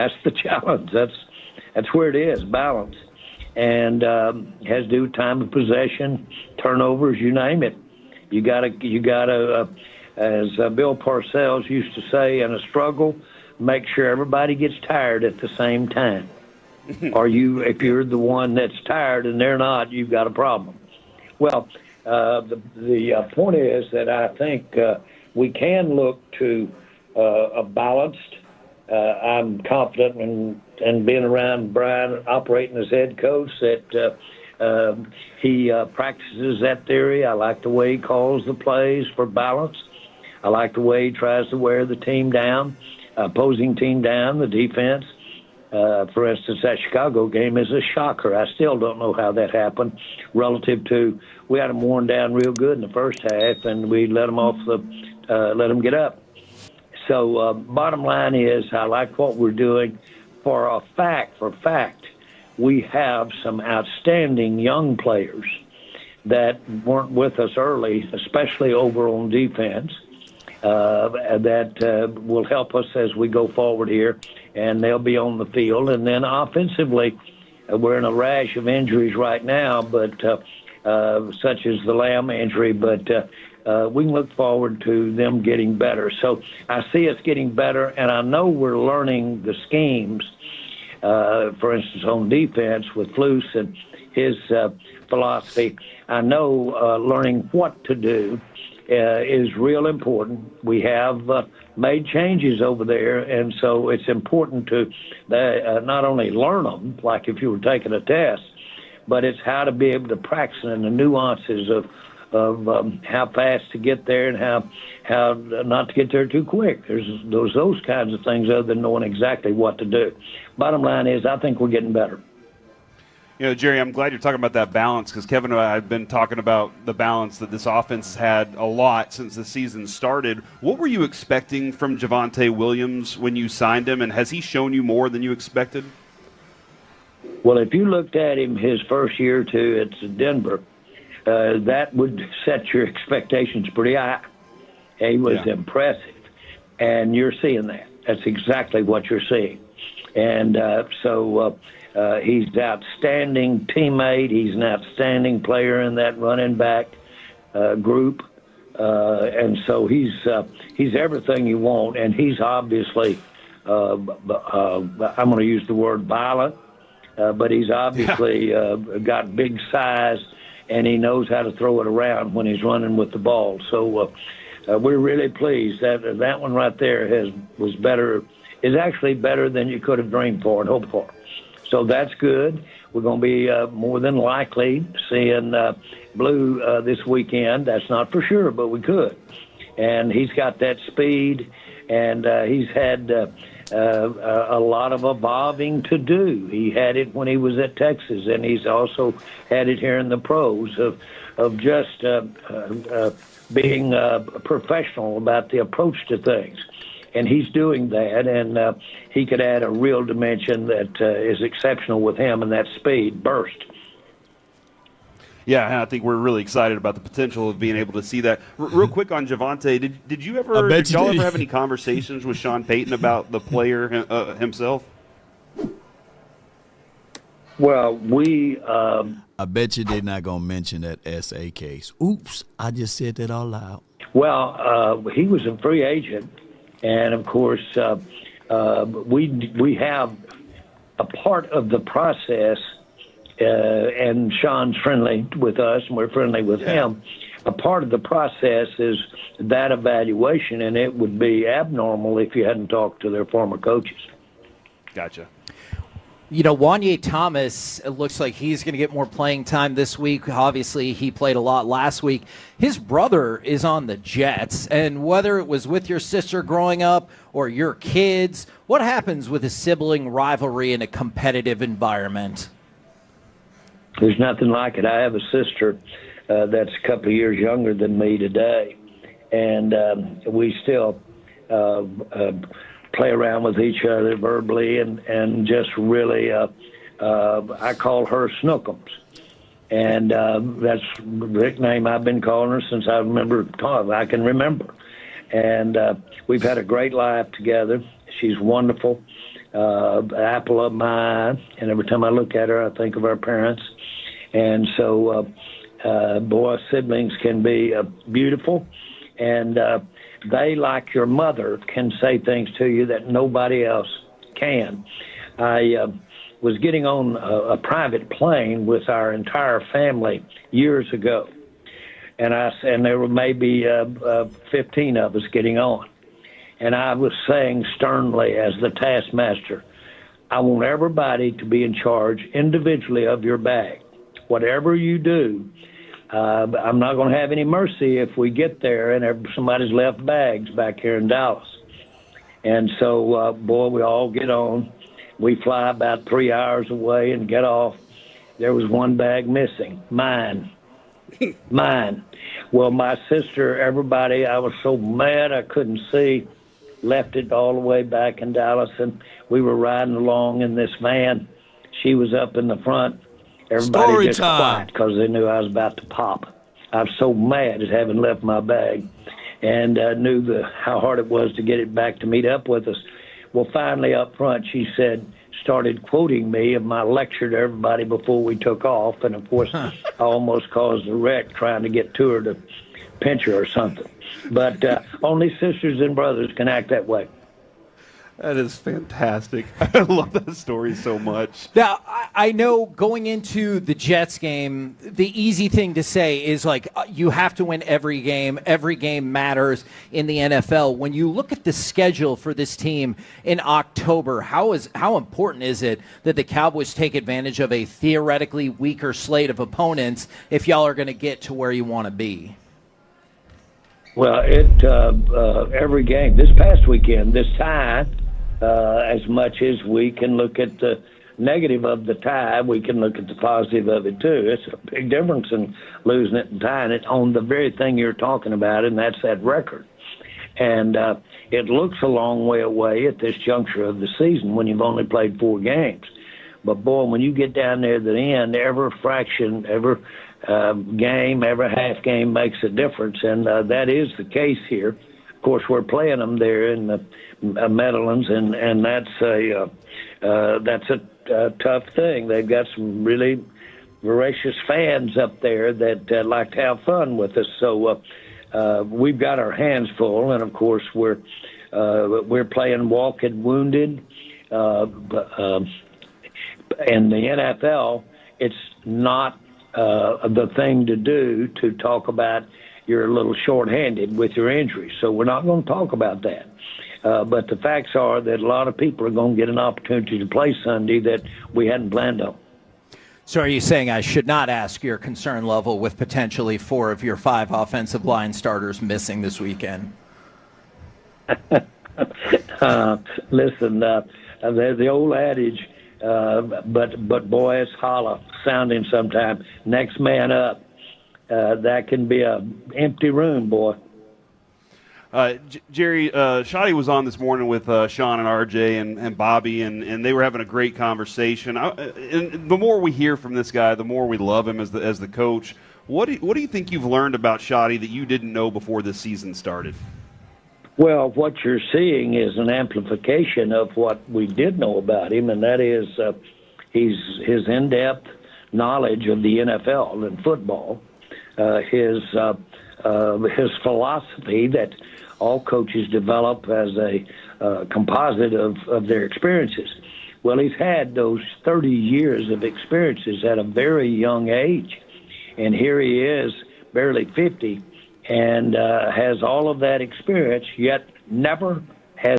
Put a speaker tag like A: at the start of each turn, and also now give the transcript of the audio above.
A: That's the challenge. That's where it is, balance. And has to do with time of possession, turnovers, you name it. You gotta, as Bill Parcells used to say, in a struggle, make sure everybody gets tired at the same time. If you're the one that's tired and they're not, you've got a problem. Well, the point is that I think we can look to a balanced. I'm confident in being around Brian operating as head coach that he practices that theory. I like the way he calls the plays for balance. I like the way he tries to wear the team down, opposing team down, the defense. For instance, that Chicago game is a shocker. I still don't know how that happened relative to we had them worn down real good in the first half, and we let them get up. So bottom line is I like what we're doing. For fact, we have some outstanding young players that weren't with us early, especially over on defense, that will help us as we go forward here, and they'll be on the field. And then offensively, we're in a rash of injuries right now, but such as the Lamb injury, but we can look forward to them getting better. So I see us getting better, and I know we're learning the schemes, for instance, on defense with Flus and his philosophy. I know learning what to do is real important. We have made changes over there, and so it's important to not only learn them, like if you were taking a test, but it's how to be able to practice and the nuances of how fast to get there and how not to get there too quick. There's those kinds of things other than knowing exactly what to do. Bottom line is I think we're getting better.
B: You know, Jerry, I'm glad you're talking about that balance because Kevin and I have been talking about the balance that this offense has had a lot since the season started. What were you expecting from Javonte Williams when you signed him, and has he shown you more than you expected?
A: Well, if you looked at him his first year or two at Denver, that would set your expectations pretty high. He was impressive, and you're seeing that. That's exactly what you're seeing. And he's an outstanding teammate. He's an outstanding player in that running back group. And so he's everything you want, and he's obviously, I'm going to use the word violent, but he's obviously got big size, and he knows how to throw it around when he's running with the ball. So we're really pleased. That one right there is actually better than you could have dreamed for and hoped for. So that's good. We're going to be more than likely seeing Blue this weekend. That's not for sure, but we could. And he's got that speed, and he's had a lot of evolving to do. He had it when he was at Texas, and he's also had it here in the pros of just being professional about the approach to things. And he's doing that, and he could add a real dimension that is exceptional with him, and that speed, burst.
B: Yeah, I think we're really excited about the potential of being able to see that. Real quick on Javonte, did y'all ever have any conversations with Sean Payton about the player himself?
A: Well,
C: I bet you they're not going to mention that SA case. Oops, I just said that all loud.
A: Well, he was a free agent. And, of course, we have a part of the process, and Sean's friendly with us, and we're friendly with him. A part of the process is that evaluation, and it would be abnormal if you hadn't talked to their former coaches.
B: Gotcha.
D: You know, Wanye Thomas, it looks like he's going to get more playing time this week. Obviously, he played a lot last week. His brother is on the Jets, and whether it was with your sister growing up or your kids, what happens with a sibling rivalry in a competitive environment?
A: There's nothing like it. I have a sister that's a couple of years younger than me today, and we still play around with each other verbally and just really, I call her Snookums. And that's the nickname I've been calling her since I can remember. And we've had a great life together. She's wonderful. apple of my eye, and every time I look at her, I think of our parents. And so, boy, siblings can be beautiful, and they, like your mother, can say things to you that nobody else can. I was getting on a private plane with our entire family years ago, and there were maybe 15 of us getting on. And I was saying sternly as the taskmaster, I want everybody to be in charge individually of your bag. Whatever you do, I'm not going to have any mercy if we get there and somebody's left bags back here in Dallas. And so, boy, we all get on. We fly about 3 hours away and get off. There was one bag missing, mine. Mine. Well, my sister, everybody, I was so mad I couldn't see, left it all the way back in Dallas, and we were riding along in this van. She was up in the front. Everybody
C: Story
A: just
C: time.
A: quiet because they knew I was about to pop. I was so mad at having left my bag, and knew how hard it was to get it back to meet up with us. Well, finally up front, she started quoting me of my lecture to everybody before we took off, and of course, I almost caused a wreck trying to get to her to pinch her or something. But only sisters and brothers can act that way.
B: That is fantastic. I love that story so much.
D: Now, I know going into the Jets game, the easy thing to say is like you have to win every game. Every game matters in the NFL. When you look at the schedule for this team in October, how important is it that the Cowboys take advantage of a theoretically weaker slate of opponents if y'all are going to get to where you want to be?
A: Well, every game, this past weekend, this tie, as much as we can look at the negative of the tie, we can look at the positive of it too. It's a big difference in losing it and tying it on the very thing you're talking about, and that's that record. And it looks a long way away at this juncture of the season when you've only played 4 games. But, boy, when you get down there to the end, every fraction, every game, every half game makes a difference, and that is the case here. Of course, we're playing them there in the Meadowlands, and that's a tough thing. They've got some really voracious fans up there that like to have fun with us. So we've got our hands full, and of course we're playing walking wounded. In the NFL, it's not the thing to do to talk about you're a little short-handed with your injury. So we're not going to talk about that. But the facts are that a lot of people are going to get an opportunity to play Sunday that we hadn't planned on.
D: So are you saying I should not ask your concern level with potentially 4 of your 5 offensive line starters missing this weekend?
A: Listen, the old adage, but boy, it's hollow sounding sometimes. Next man up. That can be an empty room, boy.
B: Jerry, Shotty was on this morning with Sean and RJ and Bobby, and they were having a great conversation. And the more we hear from this guy, the more we love him as the coach. What do you think you've learned about Shotty that you didn't know before this season started?
A: Well, what you're seeing is an amplification of what we did know about him, and that is his in-depth knowledge of the NFL and football, his philosophy that all coaches develop as a composite of their experiences. Well, he's had those 30 years of experiences at a very young age, and here he is, barely 50, and has all of that experience, yet never